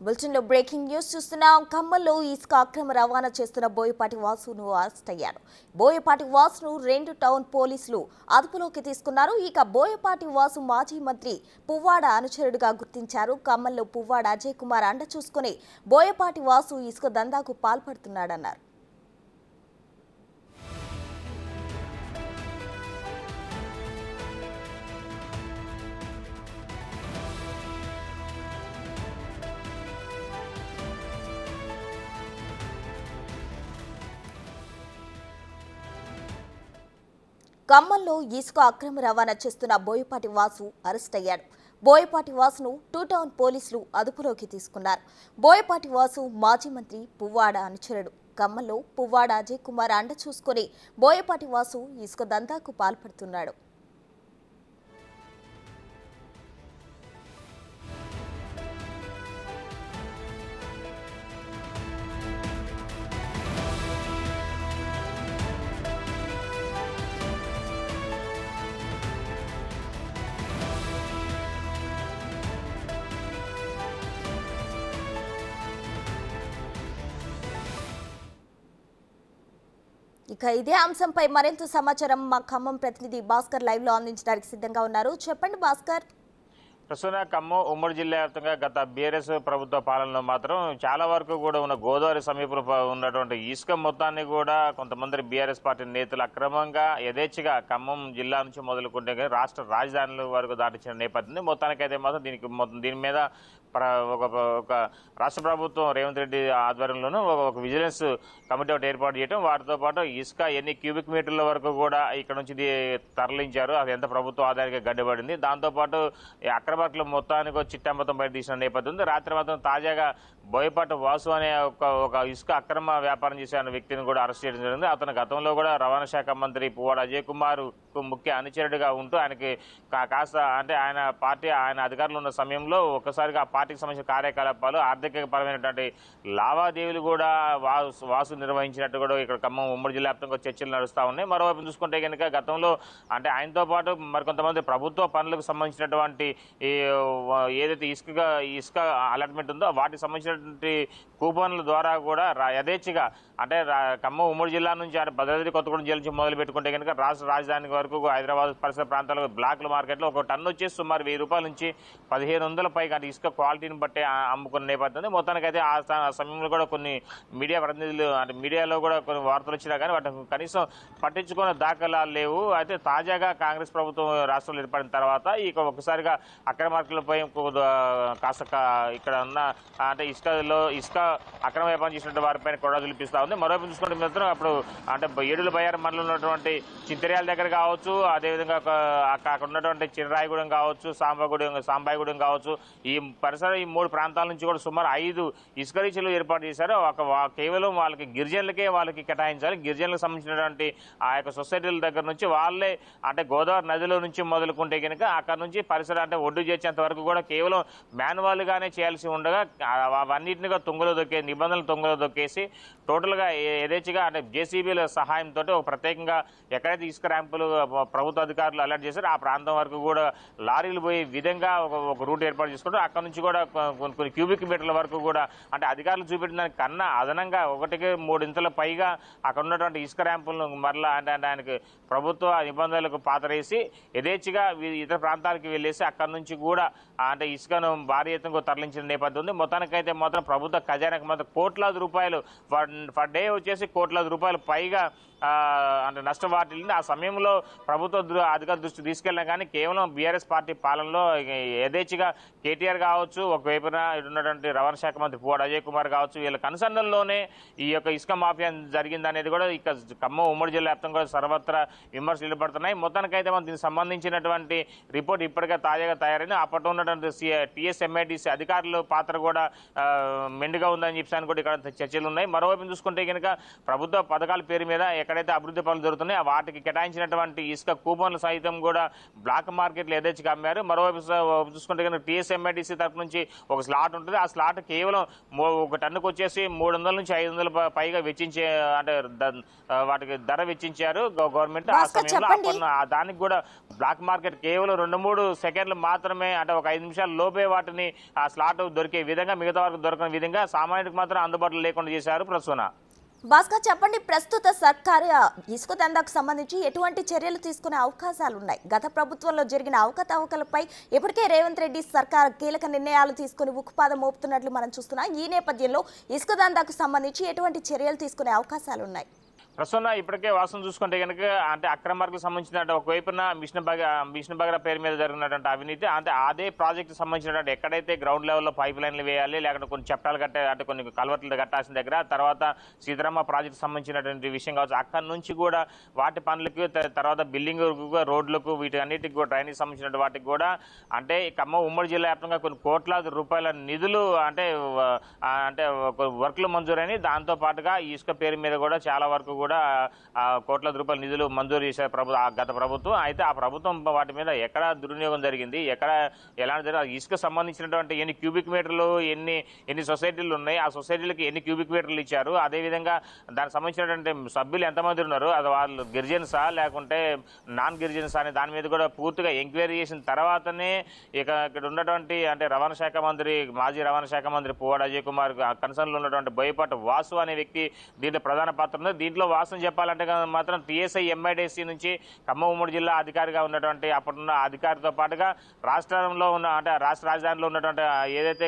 బులెటిన్లో breaking news చూస్తున్నాం. ఖమ్మంలో ఇసుక అక్రమ రవాణా చేస్తున్న బోయపాటి వాసును అరెస్ట్ అయ్యారు. బోయపాటి వాసును 2 టౌన్ పోలీసులు అదుపులోకి తీసుకున్నారు. ఇక బోయపాటి వాసు మాజీ మంత్రి పువ్వాడ అనుచరుడిగా గుర్తించారు. ఖమ్మంలో పువ్వాడ అజయ్ కుమార్ అండ చూసుకుని బోయపాటి వాసు ఇసుక దందాకు పాల్పడుతున్నాడన్నారు. ఖమ్మంలో ఇసుక అక్రమ రవాణా చేస్తున్న బోయపాటి వాసు అరెస్ట్ అయ్యాడు. బోయపాటి వాసును 2 టౌన్ పోలీసులు అదుపులోకి తీసుకున్నారు. బోయపాటి వాసు మాజీ మంత్రి పువ్వాడ అనుచరుడు. ఖమ్మంలో పువ్వాడ అజయ్ కుమార్ అండ చూసుకుని బోయపాటి వాసు ఇసుక దందాకు పాల్పడుతున్నాడు. ఇక ఇదే అంశంపై మరింత సమాచారం మా ఖమ్మం ప్రతినిధి భాస్కర్ లైవ్ లో అందించడానికి సిద్ధంగా ఉన్నారు. చెప్పండి భాస్కర్. ప్రస్తుతం ఖమ్మం ఉమ్మడి జిల్లా వ్యాప్తంగా గత బీఆర్ఎస్ ప్రభుత్వ పాలనలో మాత్రం చాలా వరకు కూడా ఉన్న గోదావరి సమీపంలో ఉన్నటువంటి ఇసుక మొత్తాన్ని కూడా కొంతమంది బీఆర్ఎస్ పార్టీ నేతలు అక్రమంగా యథేచ్ఛగా ఖమ్మం జిల్లా నుంచి మొదలుకుంటే రాష్ట్ర రాజధానుల వరకు దాటించిన నేపథ్యం మొత్తానికైతే మాత్రం దీని మీద ఒక రాష్ట్ర ప్రభుత్వం రేవంత్ రెడ్డి ఆధ్వర్యంలోనూ ఒక విజిలెన్స్ కమిటీ ఒకటి ఏర్పాటు చేయడం, వాటితో పాటు ఇసుక ఎన్ని క్యూబిక్ మీటర్ల వరకు కూడా ఇక్కడ నుంచి తరలించారు, అది ఎంత ప్రభుత్వ ఆదాయానికి గడ్డబడింది, దాంతోపాటు అక్రమార్కులు మొత్తానికి చిట్టా మొత్తం బయట తీసిన నేపథ్యం ఉంది. రాత్రి మాత్రం తాజాగా బోయపాటి వాసు అనే ఒక ఇసుక అక్రమ వ్యాపారం చేసే వ్యక్తిని కూడా అరెస్ట్ చేయడం జరిగింది. అతను గతంలో కూడా రవాణా శాఖ మంత్రి పువ్వాడ అజయ్ కుమార్ ముఖ్య అనుచరుడిగా ఉంటూ ఆయనకి కాస్త అంటే ఆయన అధికారులు ఉన్న సమయంలో ఒక్కసారిగా ఆ పార్టీకి సంబంధించిన కార్యకలాపాలు ఆర్థిక పరమైనటువంటి లావాదేవీలు కూడా వాసు నిర్వహించినట్టు కూడా ఇక్కడ ఖమ్మం ఉమ్మడి జిల్లా వ్యాప్తంగా చర్చలు నడుస్తూ ఉన్నాయి. మరోవైపు చూసుకుంటే కనుక గతంలో అంటే ఆయనతో పాటు మరికొంతమంది ప్రభుత్వ పనులకు సంబంధించినటువంటి ఏదైతే ఇసుక అలాట్మెంట్ ఉందో వాటికి సంబంధించినటువంటి కూపన్ల ద్వారా కూడా యథేచ్ఛగా అంటే ఖమ్మం ఉమ్మడి జిల్లా నుంచి అంటే భద్రాద్రి కొత్తగూడెం జిల్లా నుంచి మొదలు పెట్టుకుంటే కనుక రాష్ట్ర రాజధాని వరకు హైదరాబాద్ పరిసర ప్రాంతాలకు బ్లాక్ల మార్కెట్లో ఒక టన్ను వచ్చేసి సుమారు 1000 రూపాయల నుంచి 1500 పైగా అంటే ఇసుక క్వాలిటీని బట్టి అమ్ముకున్న నేపథ్యం మొత్తానికైతే ఆ సమయంలో కూడా కొన్ని మీడియా ప్రతినిధులు అంటే మీడియాలో కూడా కొన్ని వార్తలు వచ్చినా కానీ వాటిని కనీసం పట్టించుకునే దాఖలాలు లేవు. అయితే తాజాగా కాంగ్రెస్ ప్రభుత్వం రాష్ట్రంలో ఏర్పడిన తర్వాత ఇక ఒకసారిగా అక్రమార్కులపై కాస్త ఇక్కడ ఉన్న అంటే ఇసుక అక్రమ వ్యాపారం చేసినటువంటి వారిపైన కూడా చూపిస్తా ఉంది. మరోవైపు చూసుకుంటే మాత్రం అప్పుడు అంటే ఏడుల బయ్యారం మండలంలో ఉన్నటువంటి చింతర్యాల దగ్గర కావచ్చు, అదేవిధంగా అక్కడ ఉన్నటువంటి చిర్రాయిగూడెం కావచ్చు, సాంబాయిగూడెం కావచ్చు, ఈ పరిసర ఈ 3 ప్రాంతాల నుంచి కూడా సుమారు 5 ఇసుక రీచ్లు ఏర్పాటు చేశారు. కేవలం వాళ్ళకి గిరిజనులకే వాళ్ళకి కేటాయించాలి. గిరిజనులకు సంబంధించినటువంటి ఆ యొక్క సొసైటీల దగ్గర నుంచి వాళ్ళే అంటే గోదావరి నదిలో నుంచి మొదలుకుంటే కనుక అక్కడ నుంచి పరిసర అంటే ఒడ్డు చేసేంత వరకు కూడా కేవలం మాన్యువల్ గానే చేయాల్సి ఉండగా అవన్నిటిని నిబంధనలు తొంగలో దొక్కేసి టోటల్గా యథేచ్ఛగా అంటే జేసీబీల సహాయంతో ఒక ప్రత్యేకంగా ఎక్కడైతే ఇసుక ర్యాంపులు ప్రభుత్వ అధికారులు అలర్ట్ చేశారో ఆ ప్రాంతం వరకు కూడా లారీలు పోయే విధంగా ఒక రూట్ ఏర్పాటు చేసుకుంటారు. అక్కడ నుంచి కూడా కొన్ని క్యూబిక్ మీటర్ల వరకు కూడా అంటే అధికారులు చూపెట్టిన కన్నా అదనంగా 1-3 ఇంతల పైగా అక్కడ ఉన్నటువంటి ఇసుక ర్యాంపులను మరలా అంటే ఆయనకి ప్రభుత్వ నిబంధనలకు పాతరేసి యథేచ్ఛగా ఇతర ప్రాంతాలకు వెళ్ళేసి అక్కడ నుంచి కూడా అంటే ఇసుకను భారీ ఎత్తున తరలించిన నేపథ్యం ఉంది. మొత్తానికైతే మాత్రం ప్రభుత్వ ఖజానాకు మాత్రం కోట్లాది రూపాయలు పర్ డే వచ్చేసి కోట్లాది రూపాయలు పైగా అంటే నష్టం వాటిల్లింది. ఆ సమయంలో ప్రభుత్వ అధికారుల దృష్టి తీసుకెళ్ళినా కానీ కేవలం బీఆర్ఎస్ పార్టీ పాలనలో యథేచ్ఛగా కేటీఆర్ కావచ్చు, ఒకవైపున ఉన్నటువంటి రవాణా శాఖ మంత్రి పువ్వాడ అజయ్ కుమార్ కావచ్చు, వీళ్ళ కనుసంధంలోనే ఈ యొక్క ఇసుక మాఫియా జరిగిందనేది కూడా ఇక ఖమ్మం ఉమ్మడి జిల్లా వ్యాప్తంగా సర్వత్రా విమర్శలు నిలబడుతున్నాయి. మొత్తానికైతే మనం దీనికి సంబంధించినటువంటి రిపోర్ట్ ఇప్పటికే తాజాగా తయారైంది. అప్పట్లో ఉన్నటువంటి టీఎస్ఎంఐడిసి అధికారుల పాత్ర కూడా మెండుగా ఉందని చెప్పి కూడా ఇక్కడ చర్చలు ఉన్నాయి. మరోవైపు చూసుకుంటే కనుక ప్రభుత్వ పథకాల పేరు మీద ఎక్కడైతే అభివృద్ధి పనులు జరుగుతున్నాయో వాటికి కేటాయించినటువంటి ఉన్నటువంటి ఇసుక కూపన్లు సైతం కూడా బ్లాక్ మార్కెట్లో యథేచ్ఛగా అమ్మారు. మరోవైపు చూసుకుంటే కనుక టీఎస్ఎంఐడిసి తరఫు నుంచి ఒక స్లాట్ ఉంటుంది. ఆ స్లాట్ కేవలం ఒక టన్నుకు వచ్చేసి 300 నుంచి 500 పైగా వెచ్చించే అంటే వాటికి ధర వెచ్చించారు గవర్నమెంట్. ఆ సమయంలో దానికి కూడా బ్లాక్ మార్కెట్ కేవలం 2-3 సెకండ్లు మాత్రమే, అంటే ఒక 5 నిమిషాల లోపే వాటిని ఆ స్లాట్ దొరికే విధంగా, మిగతా వారికి దొరకని విధంగా సామాన్యుడికి మాత్రం అందుబాటులో లేకుండా చేశారు. ప్రసూన, భాస్కర్ చెప్పండి, ప్రస్తుత సర్కారు ఇసుక దందాకు సంబంధించి ఎటువంటి చర్యలు తీసుకునే అవకాశాలు ఉన్నాయి? గత ప్రభుత్వంలో జరిగిన అవకతవకలపై ఇప్పటికే రేవంత్ రెడ్డి సర్కారు కీలక నిర్ణయాలు తీసుకుని ఉక్కుపాదం మోపుతున్నట్లు మనం చూస్తున్నాం. ఈ నేపథ్యంలో ఇసుక దందాకు సంబంధించి ఎటువంటి చర్యలు తీసుకునే అవకాశాలు ఉన్నాయి? ప్రస్తుతం ఇప్పటికే వాస్తవం చూసుకుంటే కనుక అంటే అక్రమార్కు సంబంధించిన ఒకవైపున మిషన్ భగీరథ పేరు మీద జరిగినటువంటి అవినీతి, అంటే అదే ప్రాజెక్టు సంబంధించినటువంటి ఎక్కడైతే గ్రౌండ్ లెవెల్లో పైప్ లైన్లు వేయాలి, లేకుంటే కొన్ని చట్టాలు కట్టే అంటే కొన్ని కల్వర్ట్లు కట్టాల్సిన దగ్గర, తర్వాత సీతారామ ప్రాజెక్టు సంబంధించినటువంటి విషయం కావచ్చు, అక్కడి నుంచి కూడా వాటి పనులకు, తర్వాత బిల్డింగ్ రోడ్లకు, వీటి అన్నిటికి కూడా డ్రైనేజ్ సంబంధించిన వాటికి కూడా అంటే ఖమ్మం ఉమ్మడి జిల్లా వ్యాప్తంగా కొన్ని కోట్లాది రూపాయల నిధులు అంటే వర్క్లు మంజూరైన, దాంతో పాటుగా ఈ ఇసుక పేరు మీద కూడా చాలా వరకు కూడా కోట్లాది రూపాయల నిధులు మంజూరు చేశారు గత ప్రభుత్వం. అయితే ఆ ప్రభుత్వం వాటి మీద ఎక్కడ దుర్వినియోగం జరిగింది, ఎక్కడ ఎలాంటి జరిగింది, ఇసుక సంబంధించినటువంటి ఎన్ని క్యూబిక్ మీటర్లు, ఎన్ని సొసైటీలు ఉన్నాయి, ఆ సొసైటీలకి ఎన్ని క్యూబిక్ మీటర్లు ఇచ్చారు, అదేవిధంగా దానికి సంబంధించినటువంటి సభ్యులు ఎంతమంది ఉన్నారు, అది వాళ్ళు గిరిజన్సా లేకుంటే నాన్ గిరిజన్సా అనే దాని మీద కూడా పూర్తిగా ఎంక్వైరీ చేసిన తర్వాతనే ఇక్కడ ఉన్నటువంటి అంటే రవాణా శాఖ మంత్రి, మాజీ రవాణా శాఖ మంత్రి పువ్వాడ అజయ్ కుమార్ కన్సర్న్లో ఉన్నటువంటి బోయపాటి వాసు అనే వ్యక్తి దీంట్లో ప్రధాన పాత్ర ఉంది. దీంట్లో వాస్తవం చెప్పాలంటే మాత్రం టీఎస్ఐఎంఐడిసి నుంచి ఖమ్మం ఉమ్మడి జిల్లా అధికారిగా ఉన్నటువంటి అప్పుడున్న అధికారితో పాటుగా రాష్ట్రంలో ఉన్న అంటే రాష్ట్ర రాజధానిలో ఉన్నటువంటి ఏదైతే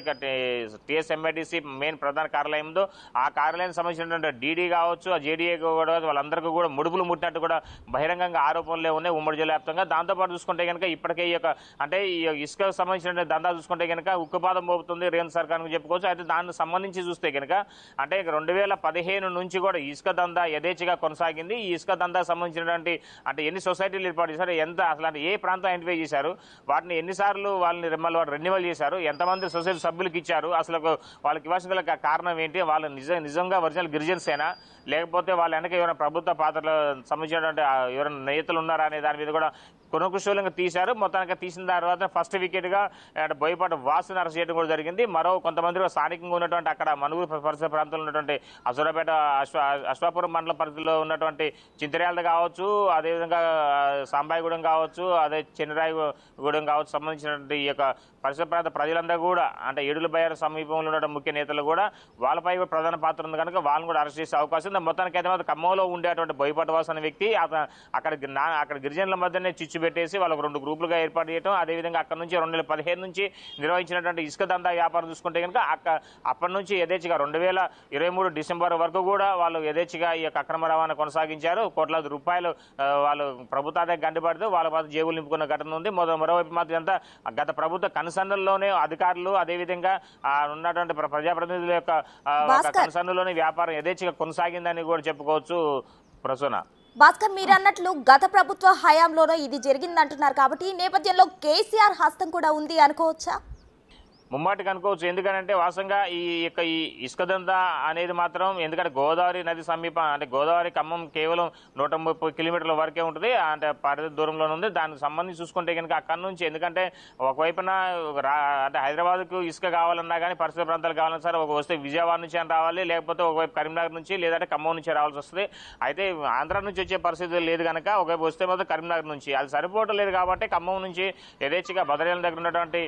టీఎస్ఎంఐడిసి మెయిన్ ప్రధాన కార్యాలయం ఉందో ఆ కార్యాలయానికి సంబంధించినటువంటి డీడీ కావచ్చు, ఆ జేడీఏ కూడా వాళ్ళందరికీ కూడా ముడుపులు ముట్టినట్టు కూడా బహిరంగంగా ఆరోపణలే ఉన్నాయి ఉమ్మడి జిల్లా వ్యాప్తంగా. దాంతోపాటు చూసుకుంటే కనుక ఇప్పటికే ఈ యొక్క అంటే ఈ ఇసుక సంబంధించిన దందా చూసుకుంటే కనుక ఉక్కుపాదం మోపుతుంది రేవంత్ సర్కార్కి చెప్పుకోవచ్చు. అయితే దానికి సంబంధించి చూస్తే కనుక అంటే 2015 నుంచి కూడా ఇసుక దందా యథేచ్ఛగా కొనసాగింది. ఈ ఇసుక దందాకు సంబంధించినటువంటి అంటే ఎన్ని సొసైటీలు ఏర్పాటు చేశారు, ఎంత అసలు అంటే ఏ ప్రాంతం ఐడెంటిఫై చేశారు, వాటిని ఎన్నిసార్లు వాళ్ళని రెన్యువల్ చేశారు, ఎంతమంది సొసైటీ సభ్యులకు ఇచ్చారు, అసలు వాళ్ళకి ఇవ్వాల్సిన కారణం ఏంటి, వాళ్ళు నిజంగా ఒరిజినల్ గిరిజన్సేనా లేకపోతే వాళ్ళ వెనక ఎవరైనా ప్రభుత్వ పాత్రలు సంబంధించినటువంటి ఎవరైనా నేతలు ఉన్నారా అనే దాని మీద కూడా కుశలంగా తీశారు. మొత్తానికి తీసిన తర్వాత ఫస్ట్ వికెట్గా బోయపాటి వాసుని అరెస్ట్ చేయడం కూడా జరిగింది. మరో కొంతమంది స్థానికంగా ఉన్నటువంటి అక్కడ మనుగురు పరిసర ప్రాంతంలో ఉన్నటువంటి అసూరాపేట అశ్వాపురం మండల పరిధిలో ఉన్నటువంటి చింతర్యాల కావచ్చు, అదేవిధంగా సాంబాయిగూడెం కావచ్చు, అదే చెన్నరాయగూడెం కావచ్చు సంబంధించినటువంటి ఈ యొక్క పరిసర ప్రాంత ప్రజలందరూ కూడా అంటే ఏడుల బయ్యారు సమీపంలో ఉన్న ముఖ్య నేతలు కూడా వాళ్ళపై కూడా ప్రధాన పాత్ర ఉంది కనుక వాళ్ళని కూడా అరెస్ట్ చేసే అవకాశం ఉంది. మొత్తానికి అయితే మాత్రం ఖమ్మంలో ఉండేటువంటి బోయపాటి వాసు అనే వ్యక్తి అక్కడ గిరిజనుల మధ్యనే చిచ్చు పెట్టేసి వాళ్ళకు 2 గ్రూపులుగా ఏర్పాటు చేయడం, అదేవిధంగా అక్కడ నుంచి 2015 నుంచి నిర్వహించినటువంటి ఇసుక దందా వ్యాపారం చూసుకుంటే కనుక అప్పటి నుంచి యథేచ్ఛగా 2023 డిసెంబర్ వరకు కూడా వాళ్ళు యథేచ్ఛగా ఈ యొక్క అక్రమ రవాణా కొనసాగించారు. కోట్లాది రూపాయలు వాళ్ళు ప్రభుత్వాన్ని గండిపడుతూ వాళ్ళ మాత్రం జేబులు నింపుకున్న ఘటన ఉంది. మరోవైపు మాత్రం అంతా గత ప్రభుత్వ కన్సర్న్లోనే అధికారులు అదేవిధంగా ఉన్నటువంటి ప్రజాప్రతినిధుల యొక్క కన్సర్న్లోనే వ్యాపారం యథేచ్ఛగా కొనసాగిందని కూడా చెప్పుకోవచ్చు. ప్రసూన, భాస్కర్, మీరు అన్నట్లు గత ప్రభుత్వ హయాంలోనో ఇది జరిగిందంటున్నారు కాబట్టి ఈ నేపథ్యంలో కేసీఆర్ హస్తం కూడా ఉంది అనుకోవచ్చా? ముమ్మాటికి అనుకోవచ్చు. ఎందుకంటే వాస్తవంగా ఈ ఇసుక దందా అనేది మాత్రం ఎందుకంటే గోదావరి నది సమీపం అంటే గోదావరి ఖమ్మం కేవలం 130 కిలోమీటర్ల వరకే ఉంటుంది, అంటే పరిధి దూరంలోనే ఉంది. దానికి సంబంధించి చూసుకుంటే కనుక అక్కడి నుంచి ఎందుకంటే ఒకవైపున అంటే హైదరాబాద్కు ఇసుక కావాలన్నా కానీ పరిసర ప్రాంతాలు కావాలన్నా సరే ఒక వస్తే విజయవాడ నుంచి అని రావాలి, లేకపోతే ఒకవైపు కరీంనగర్ నుంచి లేదంటే ఖమ్మం నుంచి రావాల్సి వస్తుంది. అయితే ఆంధ్ర నుంచి వచ్చే పరిస్థితి లేదు కనుక ఒకవైపు వస్తే మాత్రం కరీంనగర్ నుంచి అది సరిపోవటం లేదు కాబట్టి ఖమ్మం నుంచి యథేచ్ఛగా భద్రాచలం దగ్గర ఉన్నటువంటి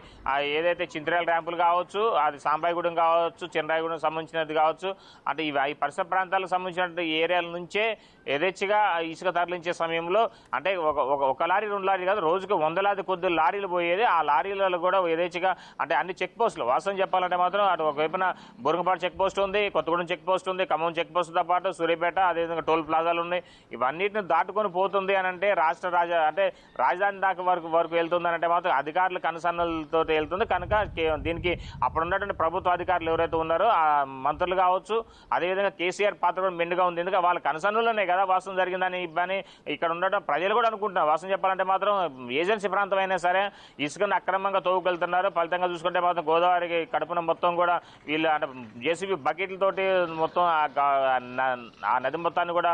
ఏదైతే చింతరేల ర్యాంపులు కావచ్చు, అది సాంబాయిగూడెం కావచ్చు, చెన్నరాయగూడెం సంబంధించినది కావచ్చు, అంటే ఈ పరిసర ప్రాంతాలకు సంబంధించిన ఏరియాల నుంచే యథేచ్ఛగా ఇసుక తరలించే సమయంలో అంటే ఒక లారీ 2 లారీలు కాదు, రోజుకి 100 కొద్ది లారీలు పోయేది. ఆ లారీలలో కూడా యథేచ్ఛగా అంటే అన్ని చెక్ పోస్టులు వాస్తవం చెప్పాలంటే మాత్రం అటు ఒకవైపున బురంగపాడు చెక్ పోస్ట్ ఉంది, కొత్తగూడెం చెక్ పోస్ట్ ఉంది, ఖమ్మం చెక్ పోస్టుతో పాటు సూర్యాపేట అదేవిధంగా టోల్ ప్లాజాలు ఉన్నాయి. ఇవన్నిటిని దాటుకొని పోతుంది అని అంటే అంటే రాజధాని దాకా వరకు వెళ్తుంది అని అంటే మాత్రం అధికారుల కన్సర్న్లతో వెళ్తుంది కనుక దీనికి అప్పుడు ఉన్నటువంటి ప్రభుత్వ అధికారులు ఎవరైతే ఉన్నారో ఆ మంత్రులు కావచ్చు, అదేవిధంగా కేసీఆర్ పాత్ర కూడా మెండుగా ఉంది. ఎందుకంటే వాళ్ళ కనసన్నులోనే కదా వాస్తవం జరిగిందని ఇబ్బంది ఇక్కడ ఉండటం ప్రజలు కూడా అనుకుంటున్నారు. వాస్తవం చెప్పాలంటే మాత్రం ఏజెన్సీ ప్రాంతం అయినా సరే ఇసుకను అక్రమంగా తోగుకెళ్తున్నారు. ఫలితంగా చూసుకుంటే మాత్రం గోదావరికి కడుపున మొత్తం కూడా వీళ్ళు అంటే జేసీబీ బకెట్లతోటి మొత్తం ఆ నది మొత్తాన్ని కూడా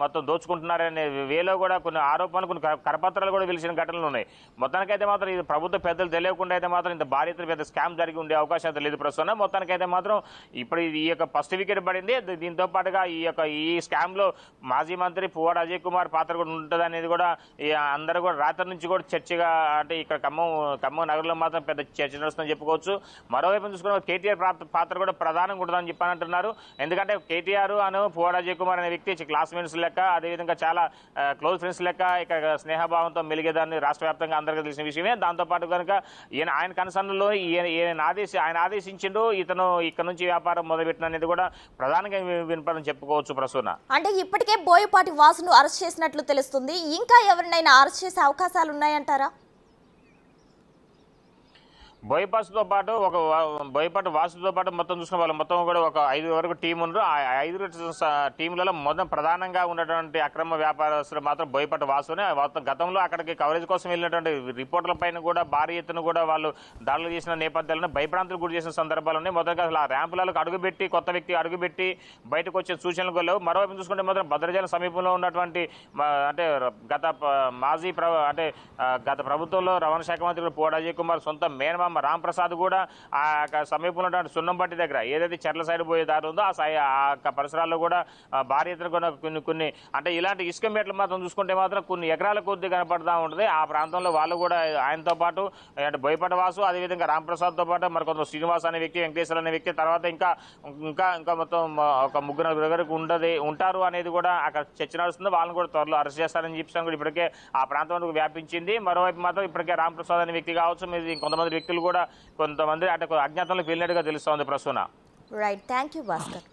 మొత్తం దోచుకుంటున్నారనే వేలో కూడా కొన్ని ఆరోపణలు, కొన్ని కరపత్రాలు కూడా వెలిసిన ఘటనలు ఉన్నాయి. మొత్తానికైతే మాత్రం ఇది ప్రభుత్వ పెద్దలు తెలియకుండా అయితే మాత్రం ఇంత భారీ ఎత్తున పెద్ద స్కామ్ జరిగి ఉండే అవకాశం అయితే లేదు ప్రస్తుతం. మొత్తానికైతే మాత్రం ఇప్పుడు ఈ యొక్క ఫస్ట్ వికెట్ పడింది. దీంతో పాటుగా ఈ స్కామ్ లో మాజీ మంత్రి పువ్వాడ అజయ్ కుమార్ పాత్ర కూడా ఉంటుంది అనేది కూడా అందరూ కూడా రాత్రి నుంచి కూడా చర్చగా అంటే ఇక్కడ ఖమ్మం నగరంలో మాత్రం పెద్ద చర్చ నడుస్తుందని చెప్పుకోవచ్చు. మరోవైపు చూసుకున్న కేటీఆర్ పాత్ర కూడా ప్రధానంగా ఉంటుందని చెప్పని అంటున్నారు. ఎందుకంటే కేటీఆర్ అను పువ్వాడ అజయ్ కుమార్ అనే వ్యక్తి క్లాస్మేట్స్ లెక్క, అదేవిధంగా చాలా క్లోజ్ ఫ్రెండ్స్ లెక్క ఇక్కడ స్నేహభావంతో మెలిగేదాన్ని రాష్ట్ర వ్యాప్తంగా అందరికీ తెలిసిన విషయమే. దాంతోపాటు కనుక ఆయన కనసన్నులో ఆయన ఆదేశించిండు ఇతను ఇక్కడ నుంచి వ్యాపారం మొదలుపెట్టిన అనేది కూడా ప్రధానంగా వినపడని చెప్పుకోవచ్చు ప్రసూన. అంటే ఇప్పటికే బోయపాటి వాసును అరెస్ట్ చేసినట్లు తెలుస్తుంది. ఇంకా ఎవరినైనా అరెస్ట్ చేసే అవకాశాలు ఉన్నాయంటారా? బోయపాటి వాసుతో పాటు మొత్తం చూసిన వాళ్ళు మొత్తం కూడా ఒక 5 వరకు టీం ఉన్నారు. ఆ 5 టీంలలో మొత్తం ప్రధానంగా ఉన్నటువంటి అక్రమ వ్యాపారస్తులు మాత్రం బోయపాటి వాసునే. గతంలో అక్కడికి కవరేజ్ కోసం వెళ్ళినటువంటి రిపోర్టుల పైన కూడా భారీ ఎత్తున కూడా వాళ్ళు దాడులు చేసిన నేపథ్యాలను భయభ్రాంతులు గురి చేసిన సందర్భాలు ఉన్నాయి. మొదటగా అసలు ఆ ర్యాంపులకు అడుగుపెట్టి కొత్త వ్యక్తి అడుగుపెట్టి బయటకు వచ్చే సూచనలు లేవు. మరోవైపు చూసుకుంటే మాత్రం భద్రాచలం సమీపంలో ఉన్నటువంటి అంటే గత ప్రభుత్వంలో రవాణా శాఖ మంత్రి పువ్వాడ అజయ్ కుమార్ సొంత మేనమామ రాంప్రసాద్ కూడా ఆ సమీపంలో ఉన్నటువంటి సున్నంపట్టి దగ్గర ఏదైతే చెర్ల సైడ్ పోయే దారి ఉందో ఆ పరిసరాల్లో కూడా భారీ ఎత్తున కొన్ని అంటే ఇలాంటి ఇసుక మేటలు మాత్రం చూసుకుంటే మాత్రం కొన్ని ఎకరాల కొద్ది కనపడతా ఉంటుంది. ఆ ప్రాంతంలో వాళ్ళు కూడా ఆయనతో పాటు అంటే బోయపాటి వాసు, అదేవిధంగా రాంప్రసాద్తో పాటు మరి కొంత శ్రీనివాస్ అనే వ్యక్తి, వెంకటేశ్వర అనే వ్యక్తి, తర్వాత ఇంకా మొత్తం ఒక 3 వరకు ఉంటారు అనేది కూడా అక్కడ చర్చ నడుస్తుంది. వాళ్ళని కూడా త్వరలో అరెస్ట్ చేస్తారని చెప్పి కూడా ఇప్పటికే ఆ ప్రాంతం వ్యాపించింది. మరోవైపు మాత్రం ఇప్పటికే రాంప్రసాద్ అనే వ్యక్తి కావచ్చు, మీరు కొంతమంది వ్యక్తులు కూడా కొంతమంది అంటే అజ్ఞాతంలోకి వెళ్ళినట్టుగా తెలుస్తోంది Prasuna. Right, thank you Bhaskar.